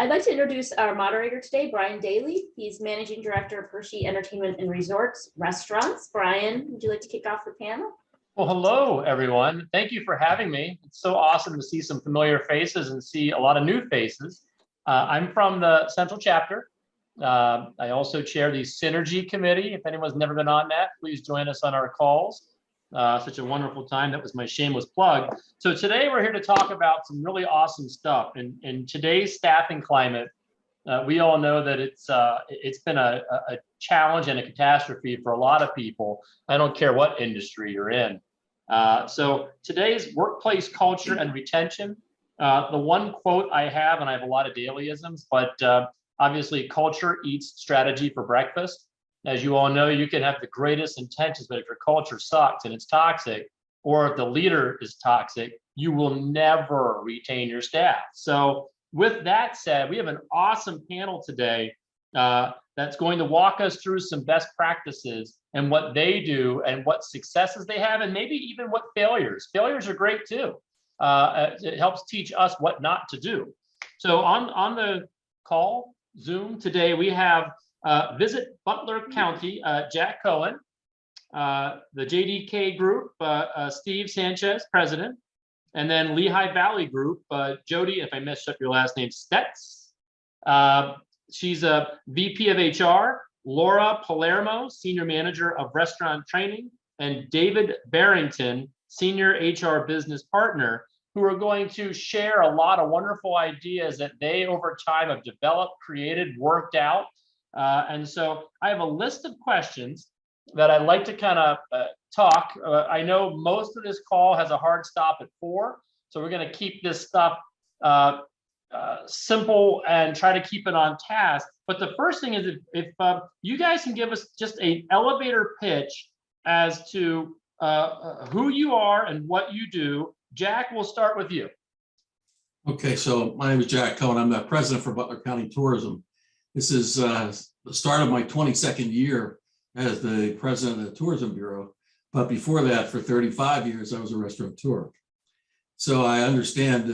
I'd like to introduce our moderator today, Brian Daly. He's Managing Director of Hershey Entertainment and Resorts Restaurants. Brian, would you like to kick off the panel? Well, hello, everyone. Thank you for having me. It's so awesome to see some familiar faces and see a lot of new faces. I'm from the Central Chapter. I also chair the Synergy Committee. If anyone's never been on that, please join us on our calls. Such a wonderful time. That was my shameless plug. So today we're here to talk about some really awesome stuff. In today's staffing climate, we all know that it's been a challenge and a catastrophe for a lot of people. I don't care what industry you're in. So today's workplace culture and retention. The one quote I have, and I have a lot of dailyisms, but obviously culture eats strategy for breakfast. As you all know, you can have the greatest intentions, but if your culture sucks and it's toxic, or if the leader is toxic, you will never retain your staff. So with that said, we have an awesome panel today that's going to walk us through some best practices and what they do and what successes they have, and maybe even what failures. Failures are great too. It helps teach us what not to do. So on the call, Zoom today, we have Visit Butler County, Jack Cohen, the JDK Group, Steve Sanchez, President, and then Lehigh Valley Group, Jodie, if I messed up your last name, Stetz. She's a VP of HR, Laura Palermo, Senior Manager of Restaurant Training, and David Burrington, Senior HR Business Partner, who are going to share a lot of wonderful ideas that they over time have developed, created, worked out. And so I have a list of questions that I'd like to kind of talk. I know most of this call has a hard stop at 4, so we're going to keep this stuff simple and try to keep it on task. But the first thing is if you guys can give us just an elevator pitch as to who you are and what you do. Jack, we'll start with you. Okay, so my name is Jack Cohen. I'm the president for Butler County Tourism. This is the start of my 22nd year as the president of the Tourism Bureau. But before that, for 35 years, I was a restaurateur. So I understand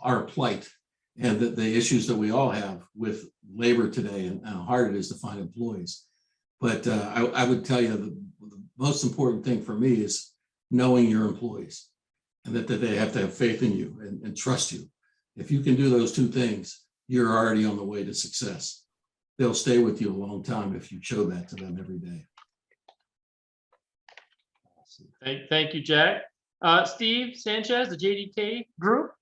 our plight and the issues that we all have with labor today and how hard it is to find employees. But I would tell you the most important thing for me is knowing your employees and that they have to have faith in you and trust you. If you can do those two things, you're already on the way to success. They'll stay with you a long time if you show that to them every day. Awesome. Thank you, Jack. Steve Sanchez, the JDK Group.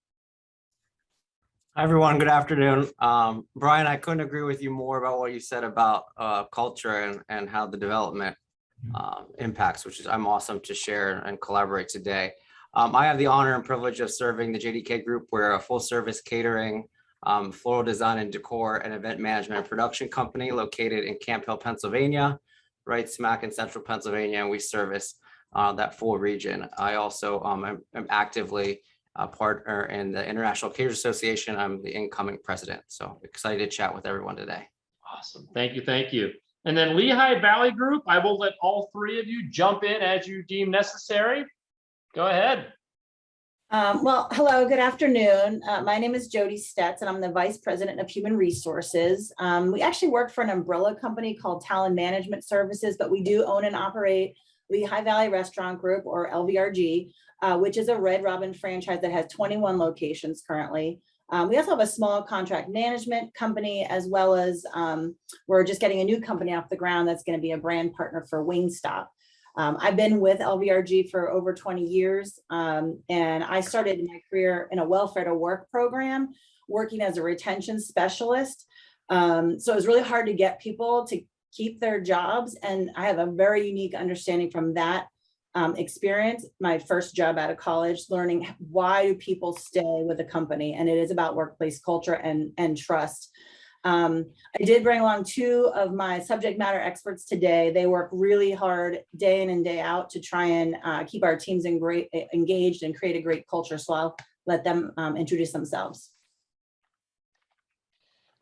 Hi, everyone. Good afternoon. Brian, I couldn't agree with you more about what you said about culture and how the development impacts, which is I'm awesome to share and collaborate today. I have the honor and privilege of serving the JDK Group. We're a full service catering, floral design and decor and event management and production company located in Camp Hill, Pennsylvania, right smack in central Pennsylvania, and we service that full region. I also am actively a partner in the International Caterers Association. I'm the incoming president, so excited to chat with everyone today. Awesome, thank you, thank you. And then Lehigh Valley Group, I will let all three of you jump in as you deem necessary. Go ahead. Well, hello, good afternoon. My name is Jodie Stetz, and I'm the Vice President of Human Resources. We actually work for an umbrella company called Talent Management Services, but we do own and operate Lehigh Valley Restaurant Group, or LVRG, which is a Red Robin franchise that has 21 locations currently. We also have a small contract management company, as well as we're just getting a new company off the ground that's going to be a brand partner for Wingstop. I've been with LVRG for over 20 years, and I started my career in a welfare to work program, working as a retention specialist. So it was really hard to get people to keep their jobs, and I have a very unique understanding from that experience, my first job out of college, learning why do people stay with a company, and it is about workplace culture and trust. I did bring along 2 of my subject matter experts today. They work really hard day in and day out to try and keep our teams engaged and create a great culture. So I'll let them introduce themselves.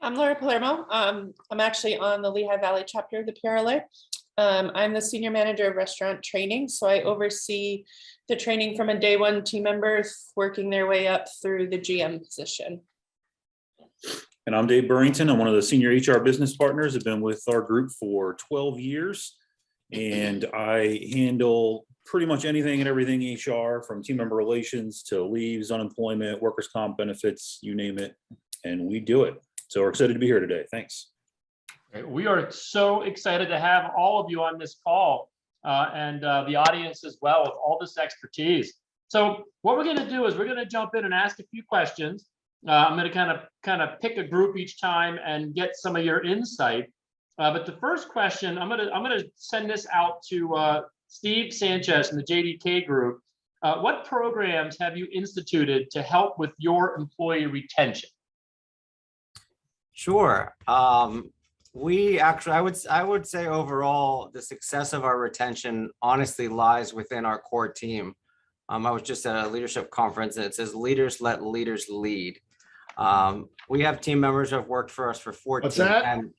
I'm Laura Palermo. I'm actually on the Lehigh Valley chapter of the PRLA. I'm the Senior Manager of Restaurant Training. So I oversee the training from a day 1 team member working their way up through the GM position. And I'm Dave Burrington. I'm one of the senior HR business partners. I've been with our group for 12 years, and I handle pretty much anything and everything HR, from team member relations to leaves, unemployment, workers' comp benefits, you name it, and we do it. So we're excited to be here today. Thanks. We are so excited to have all of you on this call and the audience as well, with all this expertise. So what we're going to do is we're going to jump in and ask a few questions. I'm going to kind of pick a group each time and get some of your insight. But the first question, I'm going to send this out to Steve Sanchez from the JDK group. What programs have you instituted to help with your employee retention? Sure. We actually, I would say overall, the success of our retention honestly lies within our core team. I was just at a leadership conference and it says leaders let leaders lead. We have team members who have worked for us for 14. What's that? And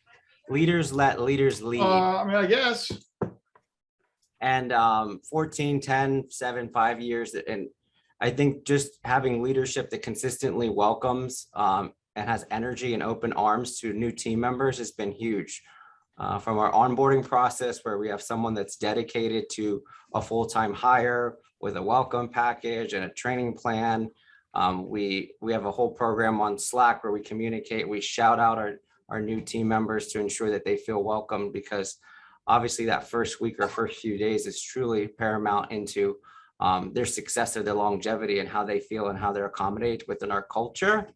leaders let leaders lead. I guess. And 14, 10, 7, 5 years. And I think just having leadership that consistently welcomes and has energy and open arms to new team members has been huge. From our onboarding process, where we have someone that's dedicated to a full-time hire with a welcome package and a training plan. We have a whole program on Slack where we communicate, we shout out our new team members to ensure that they feel welcome, because obviously that first week or first few days is truly paramount into their success or their longevity and how they feel and how they're accommodated within our culture.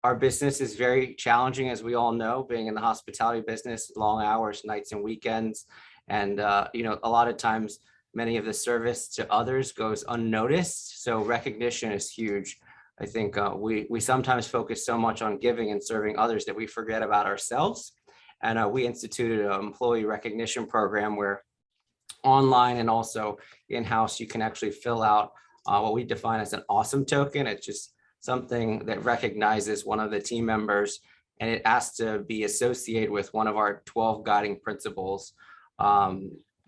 Our business is very challenging, as we all know, being in the hospitality business, long hours, nights and weekends. And, a lot of times, many of the service to others goes unnoticed. So recognition is huge. I think we sometimes focus so much on giving and serving others that we forget about ourselves. And we instituted an employee recognition program where online and also in-house, you can actually fill out what we define as an awesome token. It's just something that recognizes one of the team members, and it has to be associated with one of our 12 guiding principles.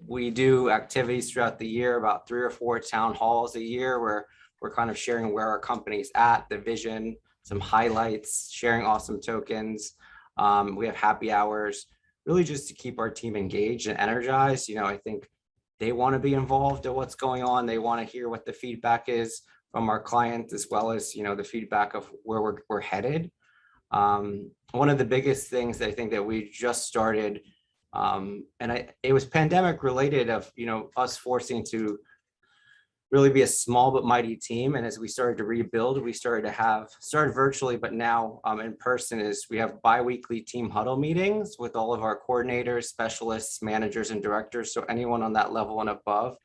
We do activities throughout the year, about 3 or 4 town halls a year, where we're kind of sharing where our company's at, the vision, some highlights, sharing awesome tokens. We have happy hours, really just to keep our team engaged and energized. I think they want to be involved in what's going on. They want to hear what the feedback is from our clients, as well as, the feedback of where we're headed. One of the biggest things that I think that we just started, it was pandemic related, of, us forcing to really be a small but mighty team. And as we started to rebuild, we started virtually, but now in person, is we have bi-weekly team huddle meetings with all of our coordinators, specialists, managers, and directors. So anyone on that level and above.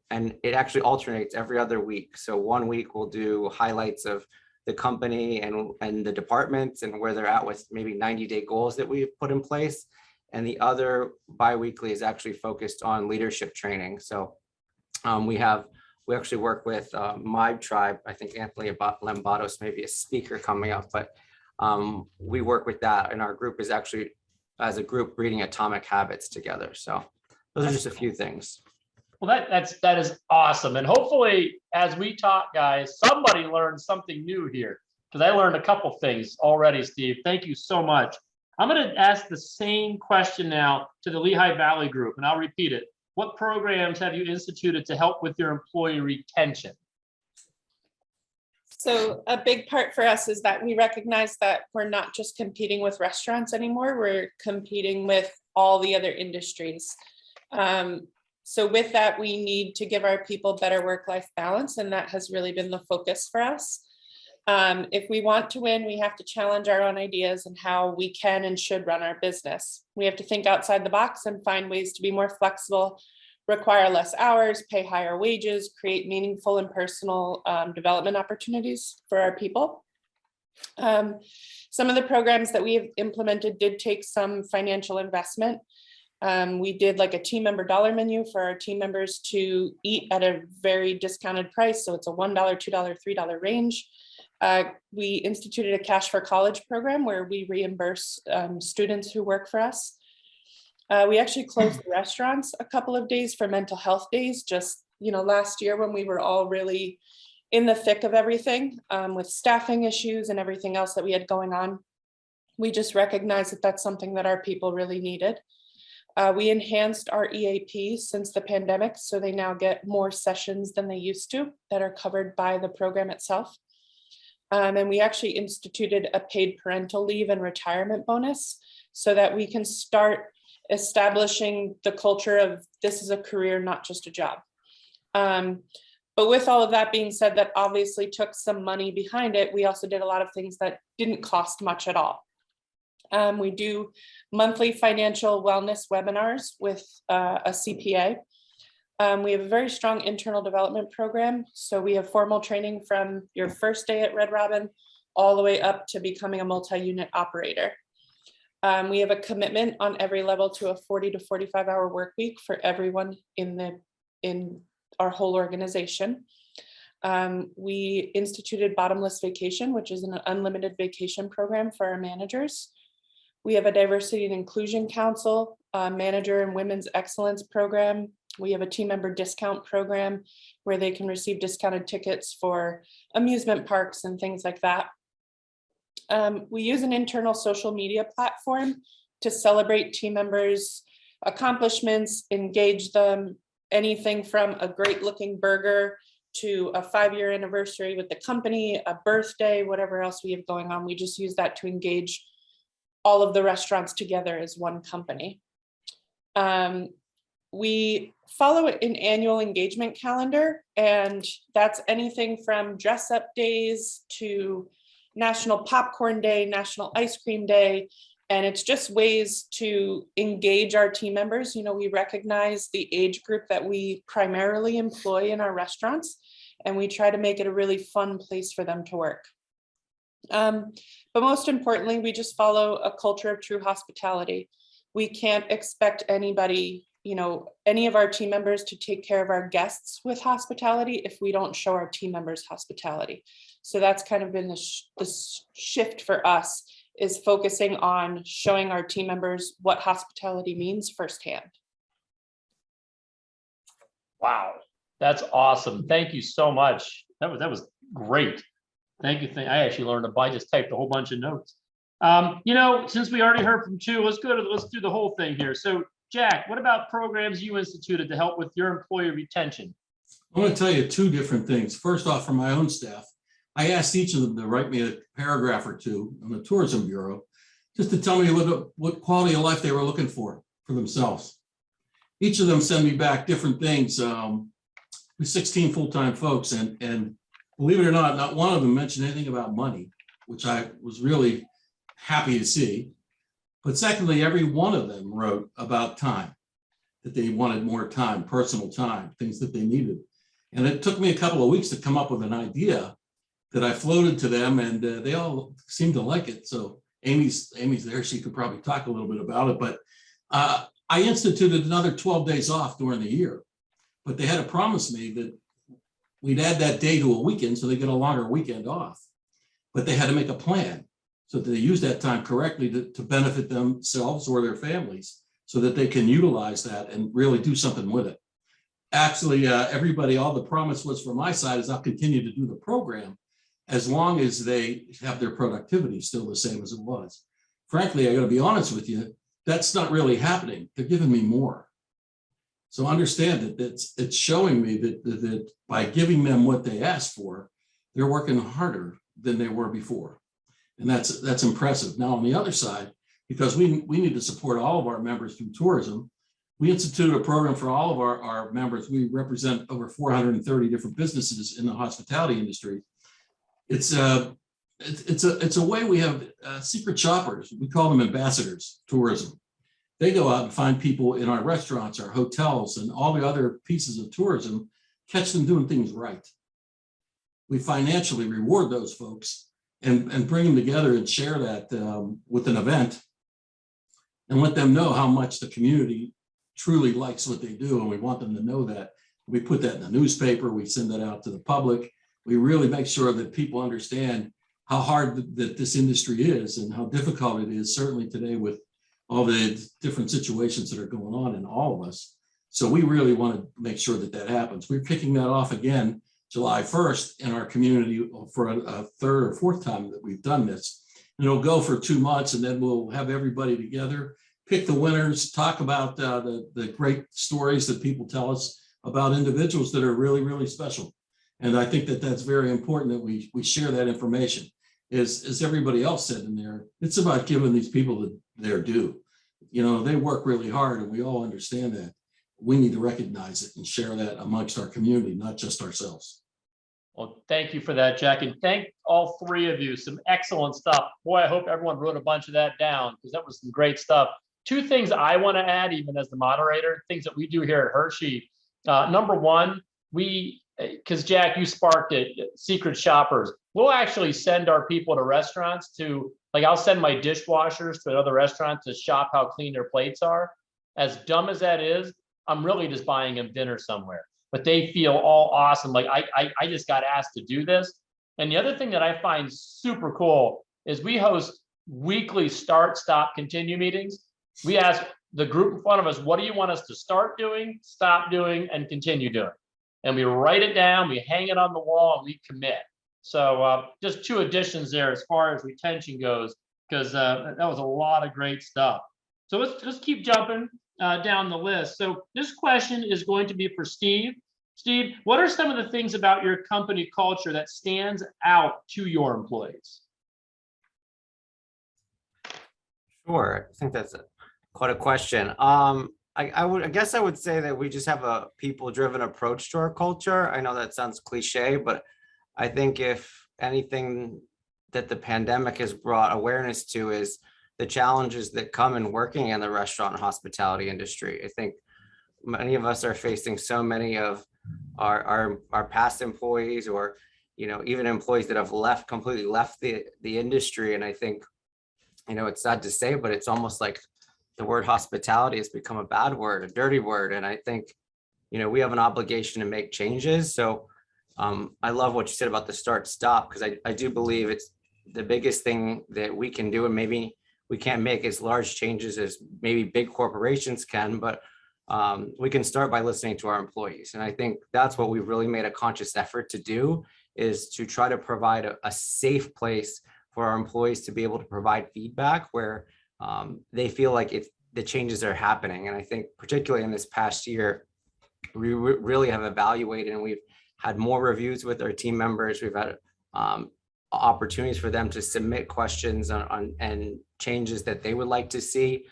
And it actually alternates every other week. So one week we'll do highlights of the company and the departments and where they're at with maybe 90-day goals that we put in place. And the other bi-weekly is actually focused on leadership training. So we actually work with my tribe. I think Anthony Lambatos may be a speaker coming up, but we work with that. And our group is actually, as a group, reading Atomic Habits together. So those are just a few things. Well, that is awesome. And hopefully, as we talk, guys, somebody learned something new here, because I learned a couple things already, Steve. Thank you so much. I'm going to ask the same question now to the Lehigh Valley group, and I'll repeat it. What programs have you instituted to help with your employee retention? So a big part for us is that we recognize that we're not just competing with restaurants anymore, we're competing with all the other industries. So with that, we need to give our people better work-life balance, and that has really been the focus for us. If we want to win, we have to challenge our own ideas and how we can and should run our business. We have to think outside the box and find ways to be more flexible, require less hours, pay higher wages, create meaningful and personal development opportunities for our people. Some of the programs that we have implemented did take some financial investment. We did like a team member dollar menu for our team members to eat at a very discounted price. So it's a $1, $2, $3 range. We instituted a Cash for College program where we reimburse students who work for us. We actually closed the restaurants a couple of days for mental health days, just, last year when we were all really in the thick of everything, with staffing issues and everything else that we had going on. We just recognized that that's something that our people really needed. We enhanced our EAP since the pandemic, so they now get more sessions than they used to that are covered by the program itself. And we actually instituted a paid parental leave and retirement bonus so that we can start establishing the culture of this is a career, not just a job. But with all of that being said, that obviously took some money behind it. We also did a lot of things that didn't cost much at all. We do monthly financial wellness webinars with a CPA. We have a very strong internal development program. So we have formal training from your first day at Red Robin all the way up to becoming a multi-unit operator. We have a commitment on every level to a 40 to 45 hour work week for everyone in our whole organization. We instituted bottomless vacation, which is an unlimited vacation program for our managers. We have a diversity and inclusion council, manager and women's excellence program. We have a team member discount program where they can receive discounted tickets for amusement parks and things like that. We use an internal social media platform to celebrate team members' accomplishments, engage them, anything from a great looking burger to a 5-year anniversary with the company, a birthday, whatever else we have going on. We just use that to engage all of the restaurants together as one company. We follow an annual engagement calendar, and that's anything from dress up days to National Popcorn Day, National Ice Cream Day. And it's just ways to engage our team members. You know, we recognize the age group that we primarily employ in our restaurants, and we try to make it a really fun place for them to work. But most importantly, we just follow a culture of true hospitality. We can't expect anybody, you know, any of our team members to take care of our guests with hospitality if we don't show our team members hospitality. So that's kind of been the shift for us, is focusing on showing our team members what hospitality means firsthand. Wow, that's awesome. Thank you so much. That was great. Thank you. I actually learned I just typed a whole bunch of notes. You know, since we already heard from two, let's do the whole thing here. So Jack, what about programs you instituted to help with your employee retention? I want to tell you two different things. First off, for my own staff, I asked each of them to write me a paragraph or two on the Tourism Bureau, just to tell me what quality of life they were looking for themselves. Each of them sent me back different things. With 16 full-time folks, and believe it or not one of them mentioned anything about money, which I was really happy to see. But secondly, every one of them wrote about time, that they wanted more time, personal time, things that they needed. And it took me a couple of weeks to come up with an idea that I floated to them, and they all seemed to like it. So Amy's there, she could probably talk a little bit about it, but I instituted another 12 days off during the year, but they had to promise me that we'd add that day to a weekend so they get a longer weekend off. But they had to make a plan so that they use that time correctly to benefit themselves or their families, so that they can utilize that and really do something with it. Actually, everybody, all the promise was from my side is I'll continue to do the program as long as they have their productivity still the same as it was. Frankly, I got to be honest with you, that's not really happening. They're giving me more. So understand that it's showing me that by giving them what they asked for, they're working harder than they were before. And that's impressive. Now, on the other side, because we need to support all of our members through tourism, we instituted a program for all of our members. We represent over 430 different businesses in the hospitality industry. It's a way we have secret shoppers. We call them ambassadors tourism. They go out and find people in our restaurants, our hotels, and all the other pieces of tourism, catch them doing things right. We financially reward those folks and bring them together and share that with an event and let them know how much the community truly likes what they do. And we want them to know that. We put that in the newspaper, we send that out to the public. We really make sure that people understand how hard that this industry is and how difficult it is, certainly today with all the different situations that are going on in all of us. So we really want to make sure that happens. We're kicking that off again July 1st in our community for a third or fourth time that we've done this. And it'll go for 2 months, and then we'll have everybody together, pick the winners, talk about the great stories that people tell us about individuals that are really, really special. And I think that that's very important that we share that information. As everybody else said in there, it's about giving these people their due. You know, they work really hard, and we all understand that. We need to recognize it and share that amongst our community, not just ourselves. Well, thank you for that, Jack, and thank all three of you. Some excellent stuff. Boy, I hope everyone wrote a bunch of that down, because that was some great stuff. Two things I want to add, even as the moderator, things that we do here at Hershey. Number one, because Jack, you sparked it, secret shoppers. We'll actually send our people to restaurants to, like, I'll send my dishwashers to another restaurant to shop how clean their plates are. As dumb as that is, I'm really just buying them dinner somewhere. But they feel all awesome. Like, I just got asked to do this. And the other thing that I find super cool is we host weekly start, stop, continue meetings. We ask the group in front of us, what do you want us to start doing, stop doing, and continue doing? And we write it down, we hang it on the wall, and we commit. So just two additions there as far as retention goes, because that was a lot of great stuff. So let's just keep jumping down the list. So this question is going to be for Steve. Steve, what are some of the things about your company culture that stands out to your employees? Sure, I think that's quite a question. I guess I would say that we just have a people-driven approach to our culture. I know that sounds cliche, but I think if anything that the pandemic has brought awareness to is the challenges that come in working in the restaurant and hospitality industry. I think many of us are facing so many of our past employees, or, you know, even employees that have completely left the industry. And I think, you know, it's sad to say, but it's almost like the word hospitality has become a bad word, a dirty word. And I think, you know, we have an obligation to make changes. So I love what you said about the start stop, because I do believe it's the biggest thing that we can do. And maybe we can't make as large changes as maybe big corporations can, but we can start by listening to our employees. And I think that's what we've really made a conscious effort to do, is to try to provide a safe place for our employees to be able to provide feedback where they feel like the changes are happening. And I think particularly in this past year, we really have evaluated, and we've had more reviews with our team members. We've had opportunities for them to submit questions on and changes that they would like to see,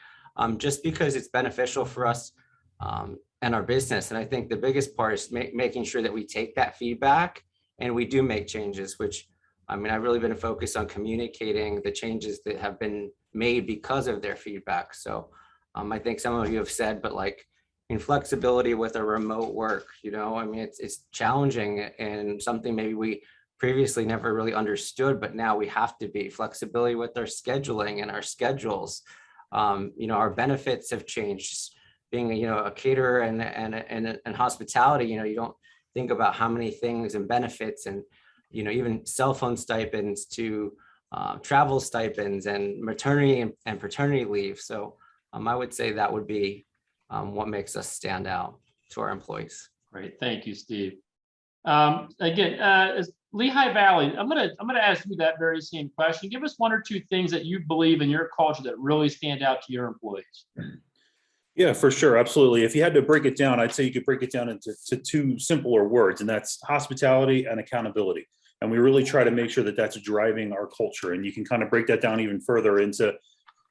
just because it's beneficial for us and our business. And I think the biggest part is making sure that we take that feedback and we do make changes, which, I mean, I've really been focused on communicating the changes that have been made because of their feedback. So I think some of you have said, but like in flexibility with a remote work, you know, I mean, it's challenging and something maybe we previously never really understood, but now we have to be. Flexibility with our scheduling and our schedules. You know, our benefits have changed. Being, you know, a caterer and hospitality, you know, you don't think about how many things and benefits and, you know, even cell phone stipends to travel stipends and maternity and paternity leave. So I would say that would be what makes us stand out to our employees. Great, thank you, Steve. Again, as Lehigh Valley, I'm gonna ask you that very same question. Give us one or two things that you believe in your culture that really stand out to your employees. Yeah, for sure. Absolutely. If you had to break it down, I'd say you could break it down into two simpler words, and that's hospitality and accountability. And we really try to make sure that that's driving our culture. And you can kind of break that down even further into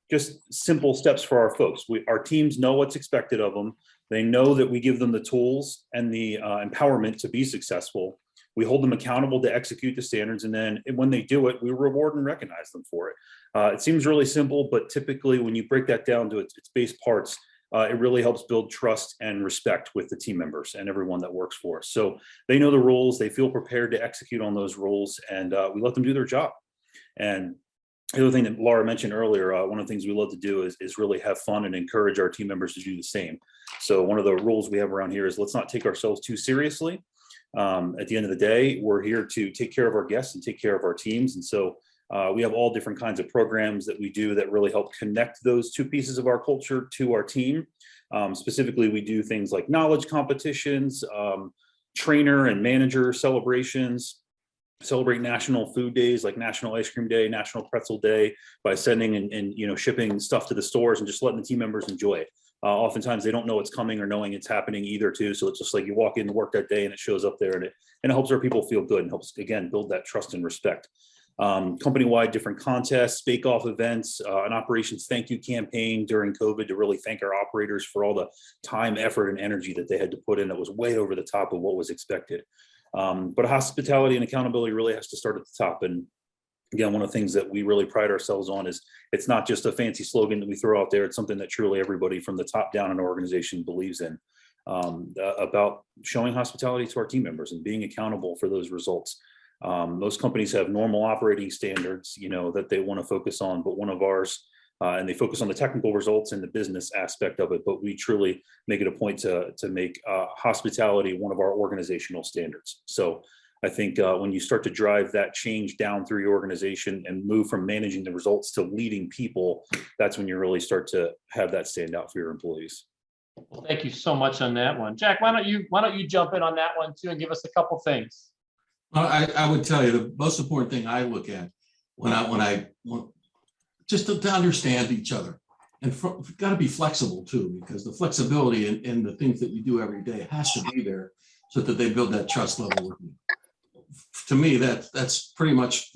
just simple steps for our folks. Our teams know what's expected of them. They know that we give them the tools and the empowerment to be successful. We hold them accountable to execute the standards. And then when they do it, we reward and recognize them for it. It seems really simple, but typically when you break that down to its base parts, it really helps build trust and respect with the team members and everyone that works for us. So they know the rules, they feel prepared to execute on those rules, and we let them do their job. And the other thing that Laura mentioned earlier, one of the things we love to do is really have fun and encourage our team members to do the same. So one of the rules we have around here is let's not take ourselves too seriously. At the end of the day, we're here to take care of our guests and take care of our teams. And so we have all different kinds of programs that we do that really help connect those two pieces of our culture to our team. Specifically, we do things like knowledge competitions, trainer and manager celebrations, celebrate national food days like National Ice Cream Day, National Pretzel Day, by sending and shipping stuff to the stores and just letting the team members enjoy it. Oftentimes they don't know it's coming or knowing it's happening either too. So it's just like you walk in to work that day and it shows up there, and it helps our people feel good and helps, again, build that trust and respect. Company-wide different contests, bake-off events, an operations thank you campaign during COVID to really thank our operators for all the time, effort, and energy that they had to put in that was way over the top of what was expected. But hospitality and accountability really has to start at the top. And again, one of the things that we really pride ourselves on is it's not just a fancy slogan that we throw out there. It's something that truly everybody from the top down in our organization believes in, about showing hospitality to our team members and being accountable for those results. Most companies have normal operating standards, that they want to focus on, but one of ours, and they focus on the technical results and the business aspect of it, but we truly make it a point to make hospitality one of our organizational standards. So I think when you start to drive that change down through your organization and move from managing the results to leading people, that's when you really start to have that stand out for your employees. Well, thank you so much on that one. Jack, why don't you jump in on that one too and give us a couple things? Well, I would tell you the most important thing I look at when I just to understand each other, and got to be flexible too, because the flexibility in the things that you do every day has to be there so that they build that trust level with you. To me, that's pretty much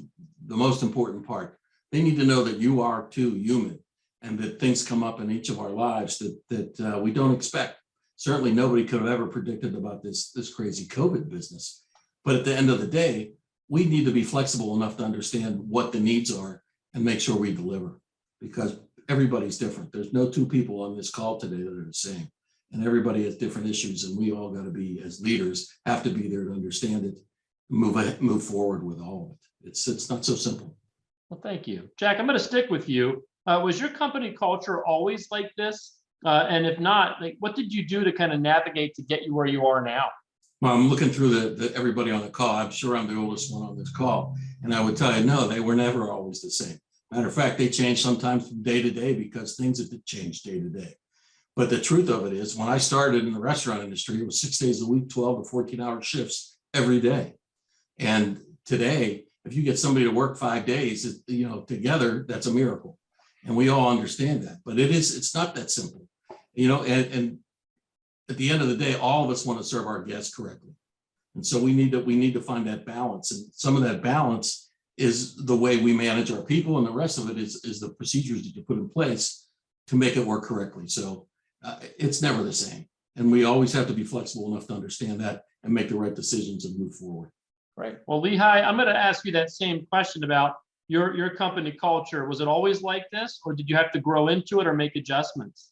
the most important part. They need to know that you are too human, and that things come up in each of our lives that we don't expect. Certainly nobody could have ever predicted about this crazy COVID business. But at the end of the day, we need to be flexible enough to understand what the needs are and make sure we deliver, because everybody's different. There's no two people on this call today that are the same, and everybody has different issues, and we all got to be, as leaders, have to be there to understand it, move forward with all of it. It's not so simple. Well, thank you. Jack, I'm going to stick with you. Was your company culture always like this? And if not, what did you do to kind of navigate to get you where you are now? Well, I'm looking through everybody on the call. I'm sure I'm the oldest one on this call. And I would tell you, no, they were never always the same. Matter of fact, they change sometimes from day to day because things have changed day to day. But the truth of it is, when I started in the restaurant industry, it was 6 days a week, 12 to 14-hour shifts every day. And today, if you get somebody to work 5 days, together, that's a miracle. And we all understand that. But it's not that simple, and at the end of the day, all of us want to serve our guests correctly. And so we need to find that balance. And some of that balance is the way we manage our people, and the rest of it is the procedures that you put in place to make it work correctly. So it's never the same. And we always have to be flexible enough to understand that and make the right decisions and move forward. Right. Well, Lehigh, I'm going to ask you that same question about your company culture. Was it always like this, or did you have to grow into it or make adjustments?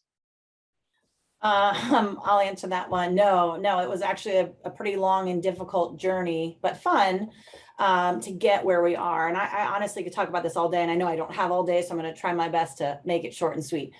I'll answer that one. No, it was actually a pretty long and difficult journey, but fun to get where we are. And I honestly could talk about this all day, and I know I don't have all day, so I'm going to try my best to make it short and sweet.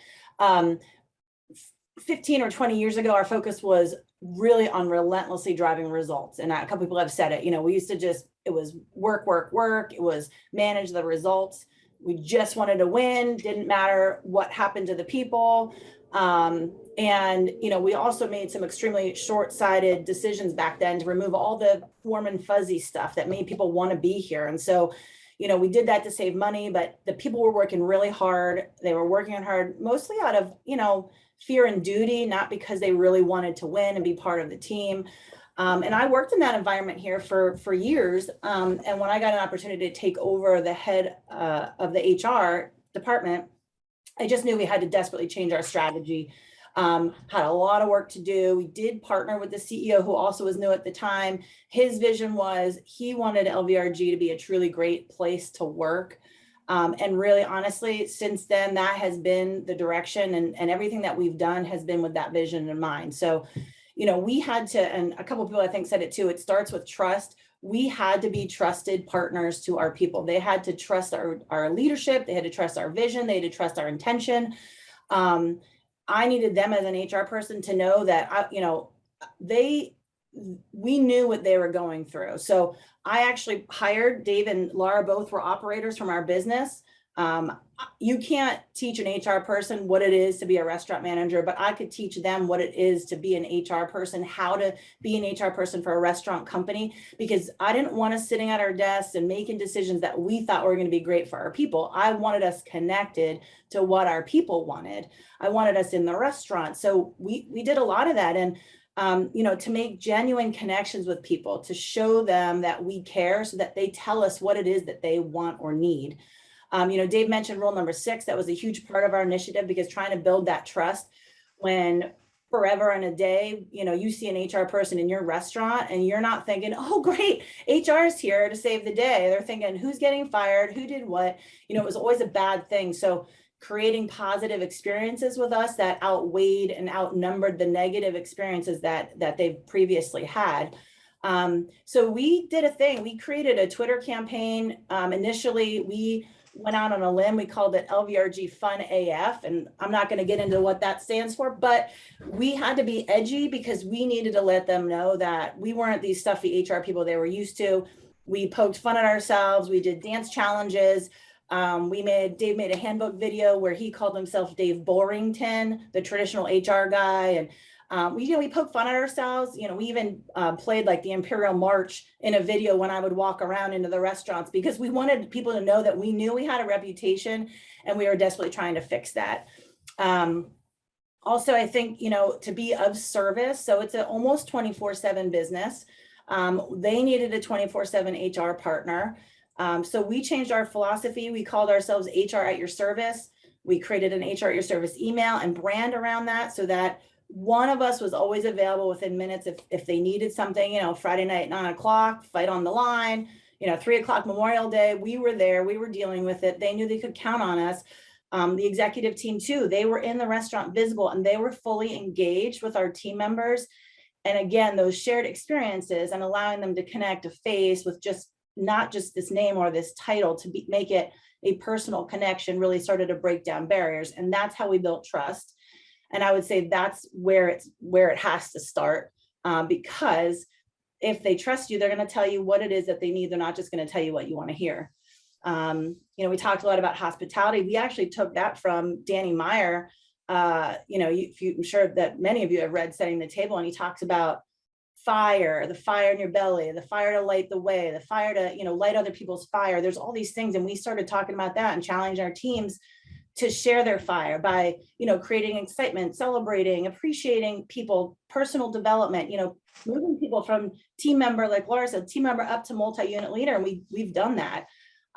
15 or 20 years ago, our focus was really on relentlessly driving results. And a couple people have said it, we used to it was work. It was manage the results. We just wanted to win. Didn't matter what happened to the people. And we also made some extremely short-sighted decisions back then to remove all the warm and fuzzy stuff that made people want to be here. And so, we did that to save money, but the people were working really hard. They were working hard mostly out of, fear and duty, not because they really wanted to win and be part of the team. And I worked in that environment here for years. And when I got an opportunity to take over the head of the HR department, I just knew we had to desperately change our strategy. Had a lot of work to do. We did partner with the CEO, who also was new at the time. His vision was he wanted LVRG to be a truly great place to work. And really, honestly, since then, that has been the direction, and everything that we've done has been with that vision in mind. So, we had to, and a couple of people I think said it too, it starts with trust. We had to be trusted partners to our people. They had to trust our leadership. They had to trust our vision. They had to trust our intention. I needed them as an HR person to know that, we knew what they were going through. So I actually hired Dave and Laura, both were operators from our business. You can't teach an HR person what it is to be a restaurant manager, but I could teach them what it is to be an HR person, how to be an HR person for a restaurant company, because I didn't want us sitting at our desks and making decisions that we thought were going to be great for our people. I wanted us connected to what our people wanted. I wanted us in the restaurant. So we did a lot of that. And to make genuine connections with people, to show them that we care so that they tell us what it is that they want or need. Dave mentioned rule number 6. That was a huge part of our initiative, because trying to build that trust when forever and a day, you see an HR person in your restaurant and you're not thinking, oh, great, HR is here to save the day. They're thinking, who's getting fired? Who did what? It was always a bad thing. So creating positive experiences with us that outweighed and outnumbered the negative experiences that they've previously had. So we did a thing. We created a Twitter campaign. Initially, we went out on a limb. We called it LVRG Fun AF. And I'm not going to get into what that stands for, but we had to be edgy because we needed to let them know that we weren't these stuffy HR people they were used to. We poked fun at ourselves. We did dance challenges. Dave made a handbook video where he called himself Dave Burrington, the traditional HR guy. And we poke fun at ourselves. We even played like the Imperial March in a video when I would walk around into the restaurants, because we wanted people to know that we knew we had a reputation and we were desperately trying to fix that. Also, I think, to be of service. So it's an almost 24/7 business. They needed a 24/7 HR partner. So we changed our philosophy. We called ourselves HR at your service. We created an HR at your service email and brand around that, so that one of us was always available within minutes if they needed something. Friday night, 9 o'clock, fight on the line, 3 o'clock Memorial Day, we were there, we were dealing with it. They knew they could count on us. The executive team too, they were in the restaurant visible and they were fully engaged with our team members. And again, those shared experiences and allowing them to connect a face with not just this name or this title make it a personal connection really started to break down barriers. And that's how we built trust. And I would say that's where it has to start, because if they trust you, they're going to tell you what it is that they need. They're not just going to tell you what you want to hear. We talked a lot about hospitality. We actually took that from Danny Meyer. I'm sure that many of you have read Setting the Table, and he talks about the fire in your belly, the fire to light the way, the fire to, light other people's fire. There's all these things. And we started talking about that and challenging our teams to share their fire by, creating excitement, celebrating, appreciating people, personal development, moving people from team member, like Laura said, team member up to multi-unit leader. And we've done that.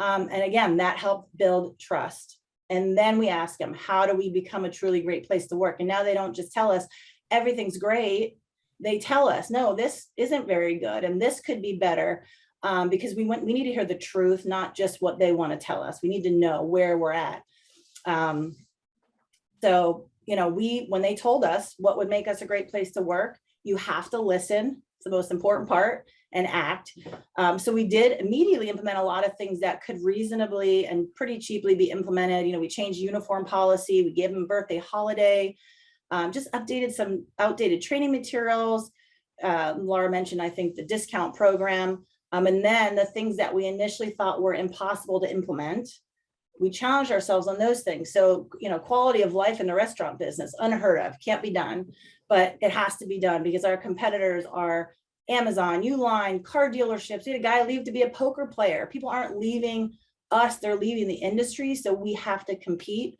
And again, that helped build trust. And then we ask them, how do we become a truly great place to work? And now they don't just tell us everything's great. They tell us, no, this isn't very good. And this could be better, because we need to hear the truth, not just what they want to tell us. We need to know where we're at. When they told us what would make us a great place to work, you have to listen. It's the most important part, and act. So we did immediately implement a lot of things that could reasonably and pretty cheaply be implemented. We changed uniform policy. We gave them a birthday holiday, just updated some outdated training materials. Laura mentioned, I think, the discount program. And then the things that we initially thought were impossible to implement, we challenged ourselves on those things. So, quality of life in the restaurant business, unheard of, can't be done, but it has to be done because our competitors are Amazon, Uline, car dealerships. We had a guy leave to be a poker player. People aren't leaving us, they're leaving the industry. So we have to compete.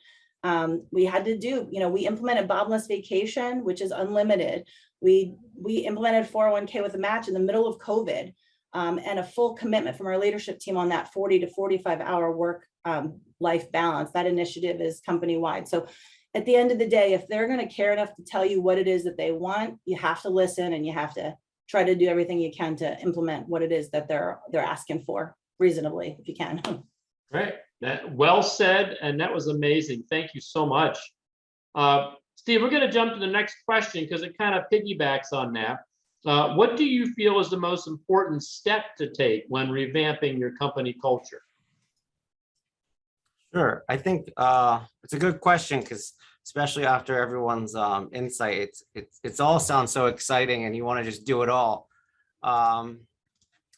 We had to we implemented Bobless vacation, which is unlimited. We implemented 401k with a match in the middle of COVID, and a full commitment from our leadership team on that 40 to 45 hour work life balance. That initiative is company-wide. So at the end of the day, if they're going to care enough to tell you what it is that they want, you have to listen, and you have to try to do everything you can to implement what it is that they're asking for reasonably, if you can. Great. Well said, and that was amazing. Thank you so much. Steve, we're going to jump to the next question because it kind of piggybacks on that. What do you feel is the most important step to take when revamping your company culture? Sure. I think it's a good question, because especially after everyone's insight, it's all sounds so exciting and you want to just do it all.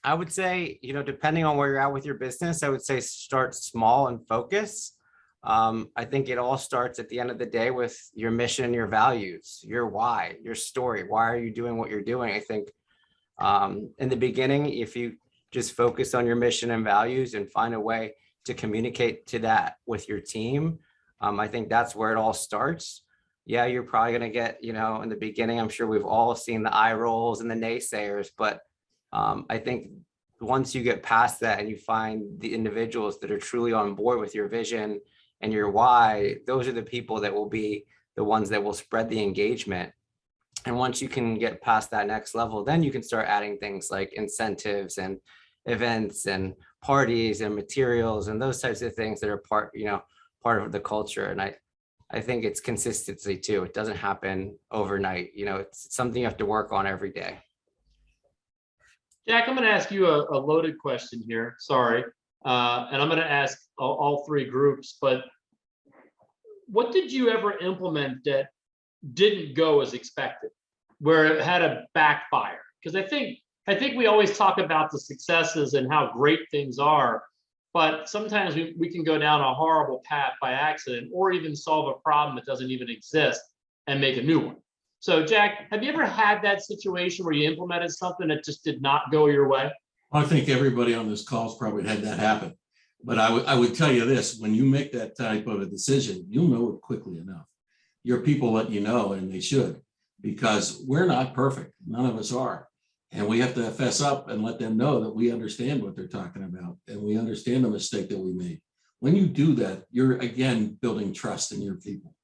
I would say, depending on where you're at with your business, I would say start small and focus. I think it all starts at the end of the day with your mission, your values, your why, your story. Why are you doing what you're doing? I think in the beginning, if you just focus on your mission and values and find a way to communicate to that with your team, I think that's where it all starts. Yeah, you're probably going to get, in the beginning, I'm sure we've all seen the eye rolls and the naysayers, but I think once you get past that and you find the individuals that are truly on board with your vision and your why, those are the people that will be the ones that will spread the engagement. And once you can get past that next level, then you can start adding things like incentives and events and parties and materials and those types of things that are part of the culture. And I think it's consistency too. It doesn't happen overnight. It's something you have to work on every day. Jack, I'm going to ask you a loaded question here. Sorry. And I'm going to ask all three groups, but what did you ever implement that didn't go as expected, where it had a backfire? Because I think we always talk about the successes and how great things are, but sometimes we can go down a horrible path by accident, or even solve a problem that doesn't even exist and make a new one. So Jack, have you ever had that situation where you implemented something that just did not go your way? I think everybody on this call's probably had that happen. But I would tell you this, when you make that type of a decision, you'll know it quickly enough. Your people let you know, and they should, because we're not perfect. None of us are. And we have to fess up and let them know that we understand what they're talking about and we understand the mistake that we made. When you do that, you're again building trust in your people.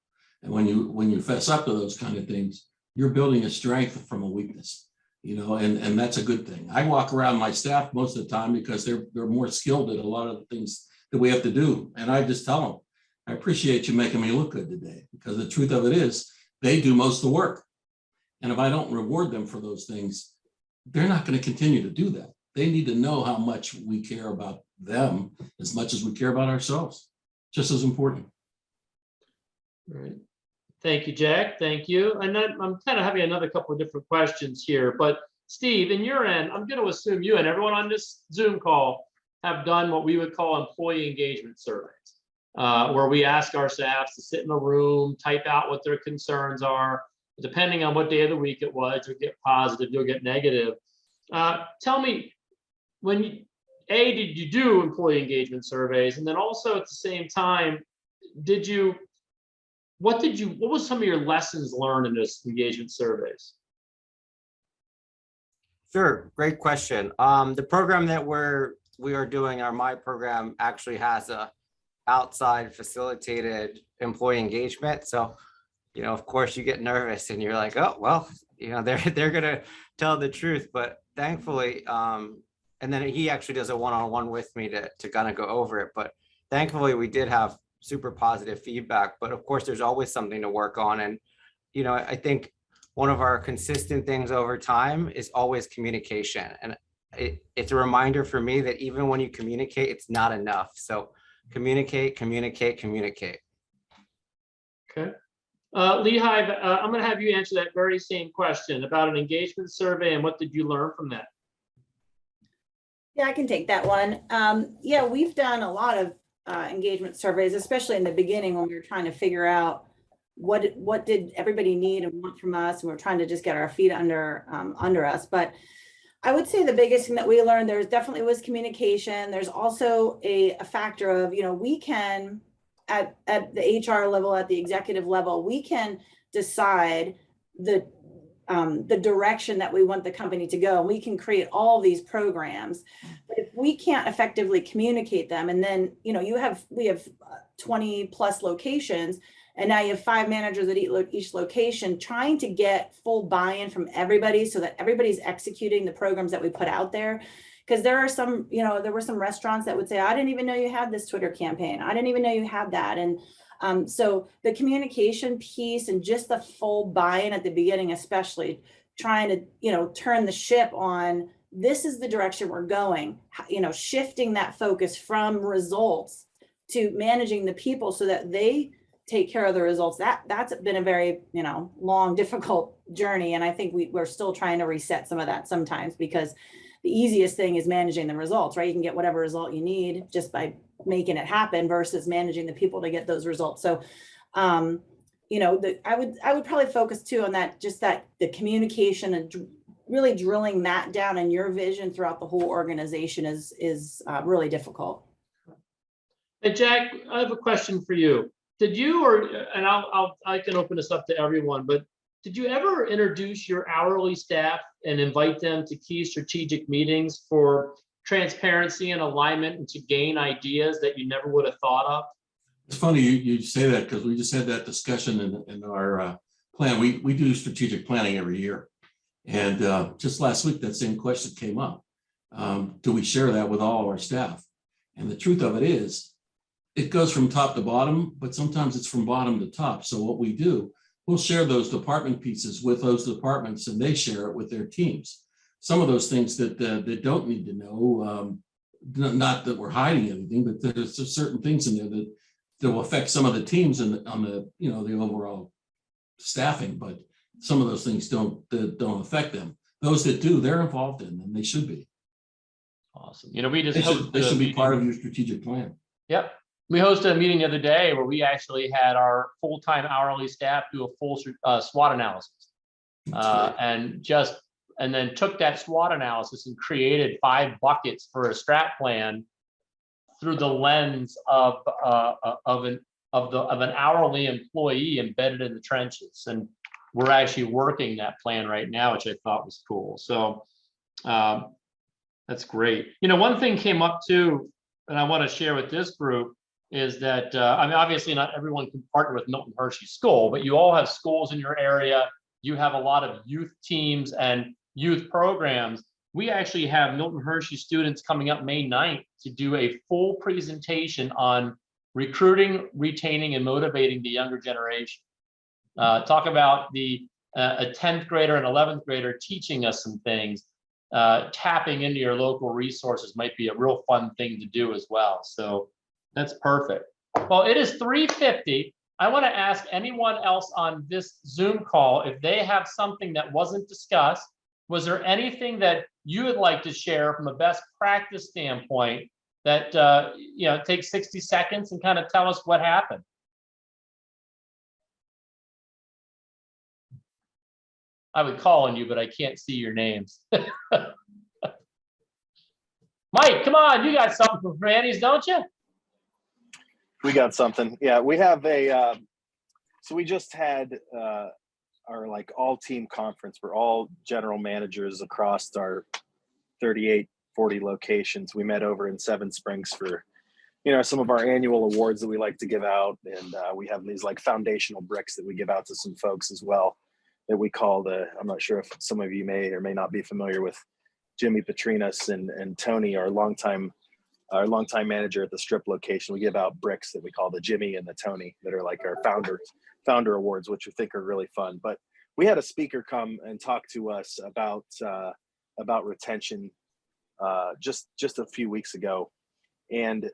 And when you fess up to those kind of things, you're building a strength from a weakness, and that's a good thing. I walk around my staff most of the time because they're more skilled at a lot of the things that we have to do. And I just tell them, I appreciate you making me look good today, because the truth of it is they do most of the work. And if I don't reward them for those things, they're not going to continue to do that. They need to know how much we care about them as much as we care about ourselves. Just as important. All right. Thank you, Jack. Thank you. And then I'm kind of having another couple of different questions here, but Steve, in your end, I'm going to assume you and everyone on this Zoom call have done what we would call employee engagement surveys, where we ask our staffs to sit in a room, type out what their concerns are. Depending on what day of the week it was, you'll get positive, you'll get negative. Tell me, did you do employee engagement surveys? And then also at the same time, what was some of your lessons learned in those engagement surveys? Sure, great question. The program that we are doing, my program actually has a outside facilitated employee engagement. So, of course you get nervous and you're like, oh, well, they're gonna tell the truth. But thankfully, and then he actually does a one-on-one with me to kind of go over it. But thankfully we did have super positive feedback, but of course there's always something to work on. And, I think one of our consistent things over time is always communication. And it's a reminder for me that even when you communicate, it's not enough. So communicate. Okay. Lehigh, I'm going to have you answer that very same question about an engagement survey and what did you learn from that? Yeah, I can take that one. Yeah, we've done a lot of engagement surveys, especially in the beginning when we were trying to figure out what did everybody need and want from us, and we're trying to just get our feet under us. But I would say the biggest thing that we learned, there definitely was communication. There's also a factor of, we can at the HR level, at the executive level, we can decide the direction that we want the company to go. And we can create all these programs, but if we can't effectively communicate them, and then, we have 20 plus locations, and now you have 5 managers at each location, trying to get full buy-in from everybody so that everybody's executing the programs that we put out there. Because there are some, there were some restaurants that would say, I didn't even know you had this Twitter campaign. I didn't even know you had that. And so the communication piece and just the full buy-in at the beginning, especially trying to, turn the ship on, this is the direction we're going, shifting that focus from results to managing the people so that they take care of the results. That's been a very, long, difficult journey. And I think we're still trying to reset some of that sometimes, because the easiest thing is managing the results, right? You can get whatever result you need just by making it happen versus managing the people to get those results. So, you know, I would probably focus too on that, just that the communication and really drilling that down in your vision throughout the whole organization is really difficult. Hey, Jack, I have a question for you. Did you, and I can open this up to everyone, but did you ever introduce your hourly staff and invite them to key strategic meetings for transparency and alignment and to gain ideas that you never would have thought of? It's funny you say that, because we just had that discussion in our plan. We do strategic planning every year. And just last week, that same question came up. Do we share that with all of our staff? And the truth of it is, it goes from top to bottom, but sometimes it's from bottom to top. So what we do, we'll share those department pieces with those departments, and they share it with their teams. Some of those things that they don't need to know, not that we're hiding anything, but there's just certain things in there that will affect some of the teams and on the, you know, the overall staffing, but some of those things don't affect them. Those that do, they're involved in, and they should be. Awesome. You know, we just They should be part of your strategic plan. Yep. We hosted a meeting the other day where we actually had our full-time hourly staff do a full SWOT analysis, and then took that SWOT analysis and created 5 buckets for a strat plan through the lens of an hourly employee embedded in the trenches. And we're actually working that plan right now, which I thought was cool. So that's great. You know, one thing came up too, and I want to share with this group, is that, I mean, obviously not everyone can partner with Milton Hershey School, but you all have schools in your area. You have a lot of youth teams and youth programs. We actually have Milton Hershey students coming up May 9th to do a full presentation on recruiting, retaining, and motivating the younger generation. Talk about a 10th grader and 11th grader teaching us some things. Tapping into your local resources might be a real fun thing to do as well. So that's perfect. Well, it is 3:50. I want to ask anyone else on this Zoom call if they have something that wasn't discussed. Was there anything that you would like to share from a best practice standpoint that, you know, take 60 seconds and kind of tell us what happened? I would call on you, but I can't see your names. Mike, come on, you got something for Franny's, don't you? We got something. Yeah, we have a, so we just had our like all team conference for all general managers across our 38, 40 locations. We met over in Seven Springs for, you know, some of our annual awards that we like to give out. And we have these like foundational bricks that we give out to some folks as well that we call I'm not sure if some of you may or may not be familiar with Jimmy Petrinas and Tony, our longtime manager at the Strip location. We give out bricks that we call the Jimmy and the Tony that are like our founder awards, which we think are really fun. But we had a speaker come and talk to us about retention just a few weeks ago. And,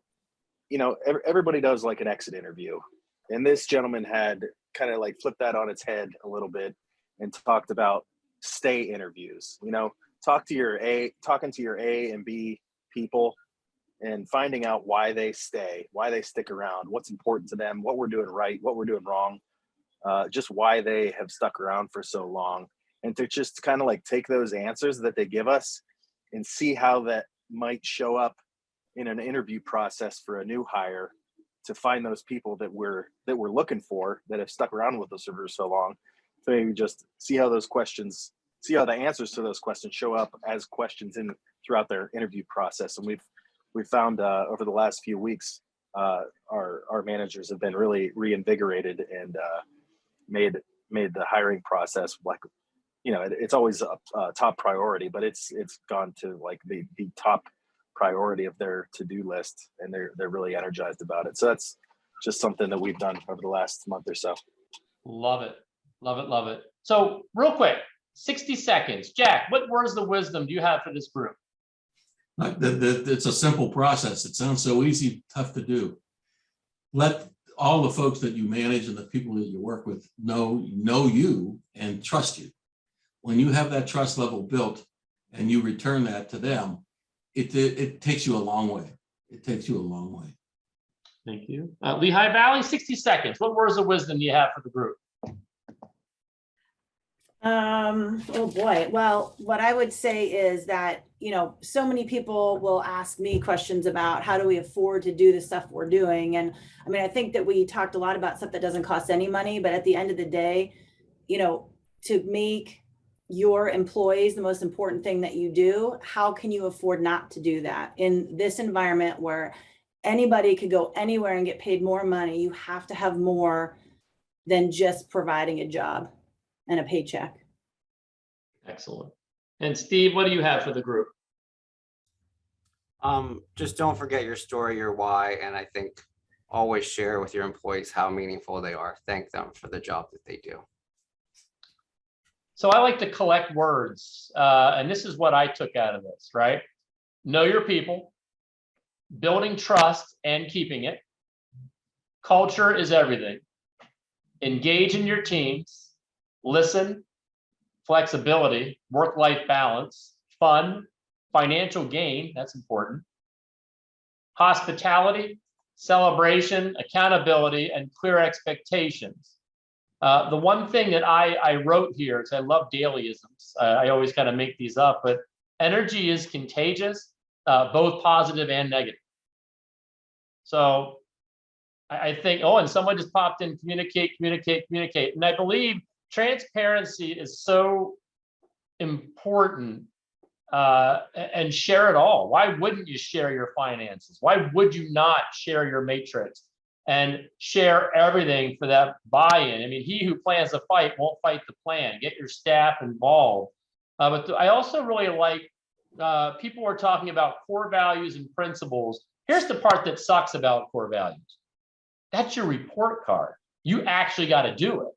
you know, everybody does like an exit interview. And this gentleman had kind of like flipped that on its head a little bit and talked about stay interviews, you know, talking to your A and B people and finding out why they stay, why they stick around, what's important to them, what we're doing right, what we're doing wrong, just why they have stuck around for so long. And to just kind of like take those answers that they give us and see how that might show up in an interview process for a new hire, to find those people that we're looking for that have stuck around with us for so long. So maybe just see how the answers to those questions show up as questions throughout their interview process. And we've found over the last few weeks, our managers have been really reinvigorated and made the hiring process, like, you know, it's always a top priority, but it's gone to like the top priority of their to-do list, and they're really energized about it. So that's just something that we've done over the last month or so. Love it. Love it. Love it. So real quick, 60 seconds. Jack, what words of wisdom do you have for this group? It's a simple process. It sounds so easy, tough to do. Let all the folks that you manage and the people that you work with know you and trust you. When you have that trust level built, and you return that to them, it takes you a long way. It takes you a long way. Thank you. Lehigh Valley, 60 seconds. What words of wisdom do you have for the group? Oh boy. Well, what I would say is that, so many people will ask me questions about how do we afford to do the stuff we're doing. And I mean, I think that we talked a lot about stuff that doesn't cost any money, but at the end of the day, to make your employees the most important thing that you do, how can you afford not to do that in this environment where anybody could go anywhere and get paid more money? You have to have more than just providing a job and a paycheck. Excellent. And Steve, what do you have for the group? Just don't forget your story, your why, and I think always share with your employees how meaningful they are. Thank them for the job that they do. So I like to collect words, and this is what I took out of this, right? Know your people, building trust and keeping it. Culture is everything. Engage in your teams, listen, flexibility, work-life balance, fun, financial gain, that's important. Hospitality, celebration, accountability, and clear expectations. The one thing that I wrote here, because I love dailyisms, I always kind of make these up, but energy is contagious, both positive and negative. So I think, and someone just popped in, communicate. And I believe transparency is so important, and share it all. Why wouldn't you share your finances? Why would you not share your matrix and share everything for that buy-in? I mean, he who plans a fight won't fight the plan. Get your staff involved. But I also really like, people are talking about core values and principles. Here's the part that sucks about core values. That's your report card. You actually got to do it.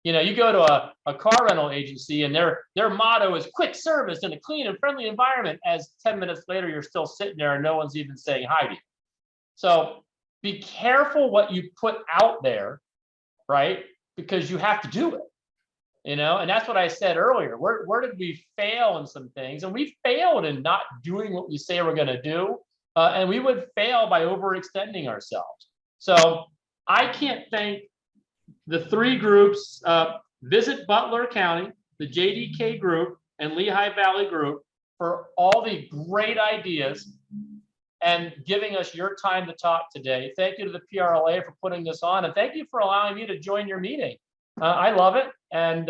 You go to a car rental agency and their motto is quick service in a clean and friendly environment. As 10 minutes later, you're still sitting there and no one's even saying hi to you. So be careful what you put out there, right? Because you have to do it, and that's what I said earlier. Where did we fail in some things? And we failed in not doing what we say we're going to do. And we would fail by overextending ourselves. So I can't thank the three groups, Visit Butler County, the JDK group, and Lehigh Valley group for all the great ideas and giving us your time to talk today. Thank you to the PRLA for putting this on, and thank you for allowing me to join your meeting. I love it. And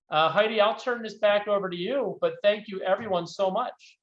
Heidi, I'll turn this back over to you, but thank you everyone so much.